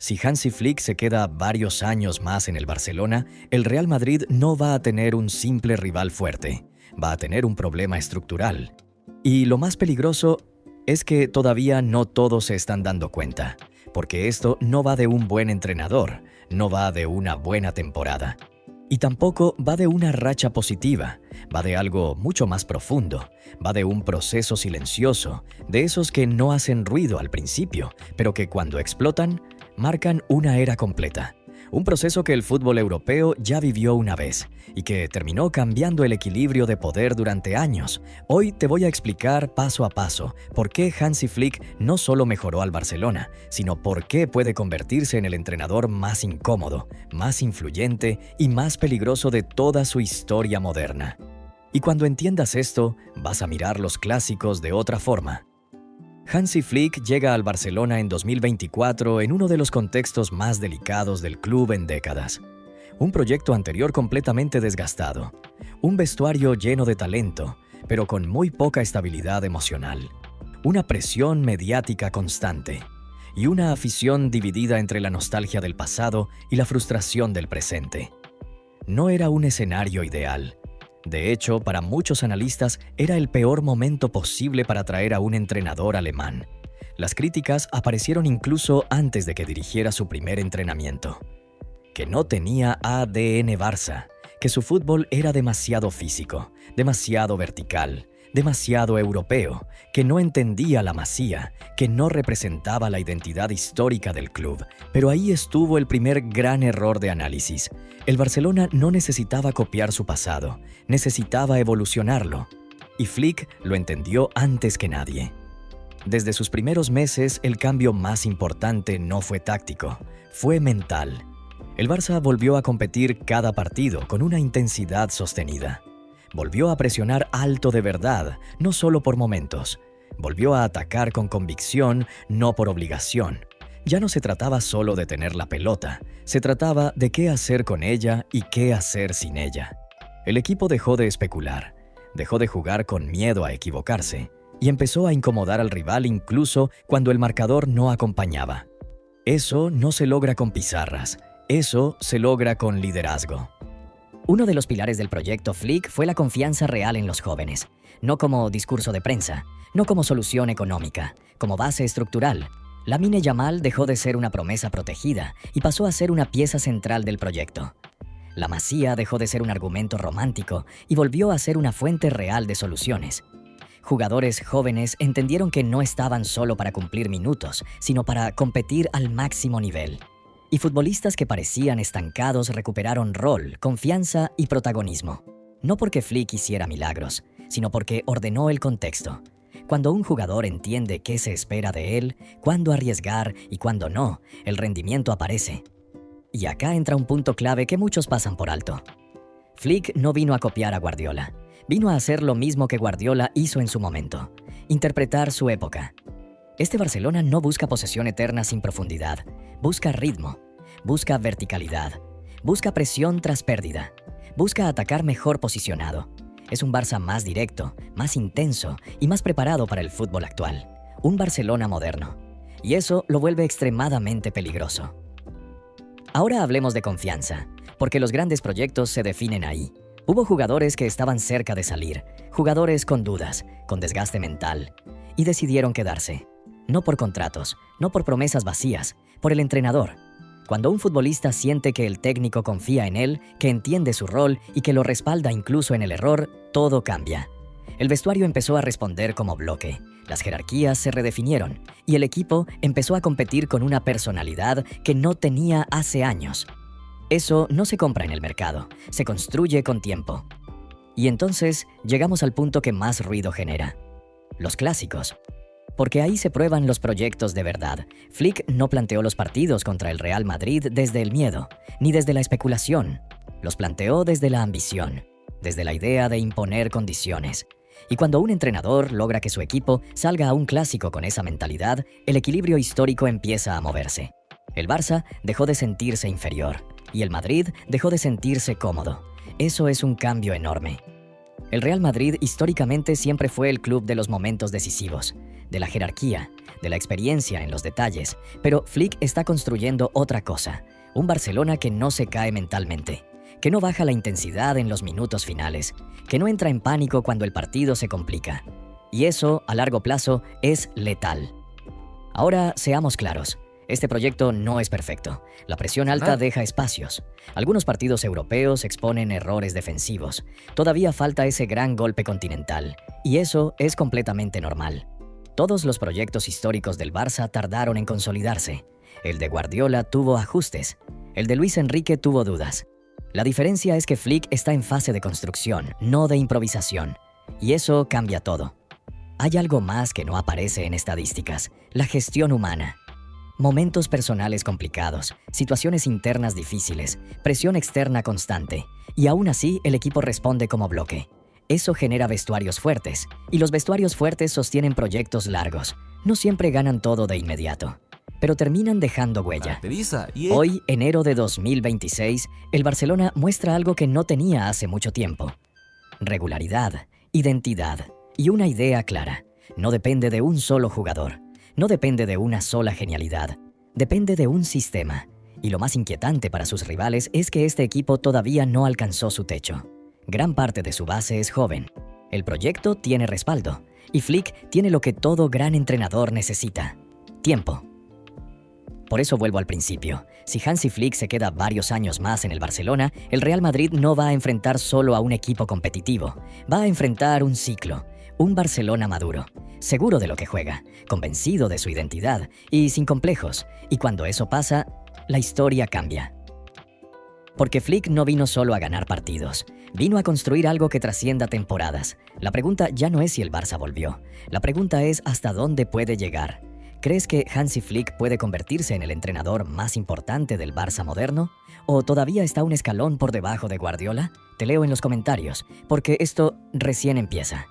Si Hansi Flick se queda varios años más en el Barcelona, el Real Madrid no va a tener un simple rival fuerte, va a tener un problema estructural. Y lo más peligroso es que todavía no todos se están dando cuenta, porque esto no va de un buen entrenador, no va de una buena temporada. Y tampoco va de una racha positiva, va de algo mucho más profundo, va de un proceso silencioso, de esos que no hacen ruido al principio, pero que cuando explotan, marcan una era completa. Un proceso que el fútbol europeo ya vivió una vez y que terminó cambiando el equilibrio de poder durante años. Hoy te voy a explicar paso a paso por qué Hansi Flick no solo mejoró al Barcelona, sino por qué puede convertirse en el entrenador más incómodo, más influyente y más peligroso de toda su historia moderna. Y cuando entiendas esto, vas a mirar los clásicos de otra forma. Hansi Flick llega al Barcelona en 2024 en uno de los contextos más delicados del club en décadas. Un proyecto anterior completamente desgastado, un vestuario lleno de talento, pero con muy poca estabilidad emocional, una presión mediática constante y una afición dividida entre la nostalgia del pasado y la frustración del presente. No era un escenario ideal. De hecho, para muchos analistas era el peor momento posible para traer a un entrenador alemán. Las críticas aparecieron incluso antes de que dirigiera su primer entrenamiento. Que no tenía ADN Barça, que su fútbol era demasiado físico, demasiado vertical, demasiado europeo, que no entendía la Masía, que no representaba la identidad histórica del club. Pero ahí estuvo el primer gran error de análisis. El Barcelona no necesitaba copiar su pasado, necesitaba evolucionarlo. Y Flick lo entendió antes que nadie. Desde sus primeros meses, el cambio más importante no fue táctico, fue mental. El Barça volvió a competir cada partido con una intensidad sostenida. Volvió a presionar alto de verdad, no solo por momentos. Volvió a atacar con convicción, no por obligación. Ya no se trataba solo de tener la pelota, se trataba de qué hacer con ella y qué hacer sin ella. El equipo dejó de especular, dejó de jugar con miedo a equivocarse y empezó a incomodar al rival incluso cuando el marcador no acompañaba. Eso no se logra con pizarras, eso se logra con liderazgo. Uno de los pilares del proyecto Flick fue la confianza real en los jóvenes, no como discurso de prensa, no como solución económica, como base estructural. Lamine Yamal dejó de ser una promesa protegida y pasó a ser una pieza central del proyecto. La Masía dejó de ser un argumento romántico y volvió a ser una fuente real de soluciones. Jugadores jóvenes entendieron que no estaban solo para cumplir minutos, sino para competir al máximo nivel. Y futbolistas que parecían estancados recuperaron rol, confianza y protagonismo. No porque Flick hiciera milagros, sino porque ordenó el contexto. Cuando un jugador entiende qué se espera de él, cuándo arriesgar y cuándo no, el rendimiento aparece. Y acá entra un punto clave que muchos pasan por alto. Flick no vino a copiar a Guardiola. Vino a hacer lo mismo que Guardiola hizo en su momento: interpretar su época. Este Barcelona no busca posesión eterna sin profundidad. Busca ritmo, busca verticalidad, busca presión tras pérdida, busca atacar mejor posicionado. Es un Barça más directo, más intenso y más preparado para el fútbol actual. Un Barcelona moderno. Y eso lo vuelve extremadamente peligroso. Ahora hablemos de confianza, porque los grandes proyectos se definen ahí. Hubo jugadores que estaban cerca de salir, jugadores con dudas, con desgaste mental, y decidieron quedarse. No por contratos, no por promesas vacías, por el entrenador. Cuando un futbolista siente que el técnico confía en él, que entiende su rol y que lo respalda incluso en el error, todo cambia. El vestuario empezó a responder como bloque, las jerarquías se redefinieron y el equipo empezó a competir con una personalidad que no tenía hace años. Eso no se compra en el mercado, se construye con tiempo. Y entonces llegamos al punto que más ruido genera: los clásicos. Porque ahí se prueban los proyectos de verdad. Flick no planteó los partidos contra el Real Madrid desde el miedo, ni desde la especulación. Los planteó desde la ambición, desde la idea de imponer condiciones. Y cuando un entrenador logra que su equipo salga a un clásico con esa mentalidad, el equilibrio histórico empieza a moverse. El Barça dejó de sentirse inferior, y el Madrid dejó de sentirse cómodo. Eso es un cambio enorme. El Real Madrid históricamente siempre fue el club de los momentos decisivos, de la jerarquía, de la experiencia en los detalles, pero Flick está construyendo otra cosa, un Barcelona que no se cae mentalmente, que no baja la intensidad en los minutos finales, que no entra en pánico cuando el partido se complica. Y eso, a largo plazo, es letal. Ahora, seamos claros. Este proyecto no es perfecto. La presión alta deja espacios. Algunos partidos europeos exponen errores defensivos. Todavía falta ese gran golpe continental. Y eso es completamente normal. Todos los proyectos históricos del Barça tardaron en consolidarse. El de Guardiola tuvo ajustes. El de Luis Enrique tuvo dudas. La diferencia es que Flick está en fase de construcción, no de improvisación. Y eso cambia todo. Hay algo más que no aparece en estadísticas: la gestión humana. Momentos personales complicados, situaciones internas difíciles, presión externa constante, y aún así el equipo responde como bloque. Eso genera vestuarios fuertes, y los vestuarios fuertes sostienen proyectos largos. No siempre ganan todo de inmediato, pero terminan dejando huella. Hoy, enero de 2026, el Barcelona muestra algo que no tenía hace mucho tiempo: regularidad, identidad y una idea clara. No depende de un solo jugador. No depende de una sola genialidad, depende de un sistema. Y lo más inquietante para sus rivales es que este equipo todavía no alcanzó su techo. Gran parte de su base es joven. El proyecto tiene respaldo, y Flick tiene lo que todo gran entrenador necesita: tiempo. Por eso vuelvo al principio. Si Hansi Flick se queda varios años más en el Barcelona, el Real Madrid no va a enfrentar solo a un equipo competitivo, va a enfrentar un ciclo, un Barcelona maduro, seguro de lo que juega, convencido de su identidad y sin complejos. Y cuando eso pasa, la historia cambia. Porque Flick no vino solo a ganar partidos, vino a construir algo que trascienda temporadas. La pregunta ya no es si el Barça volvió, la pregunta es hasta dónde puede llegar. ¿Crees que Hansi Flick puede convertirse en el entrenador más importante del Barça moderno? ¿O todavía está un escalón por debajo de Guardiola? Te leo en los comentarios, porque esto recién empieza.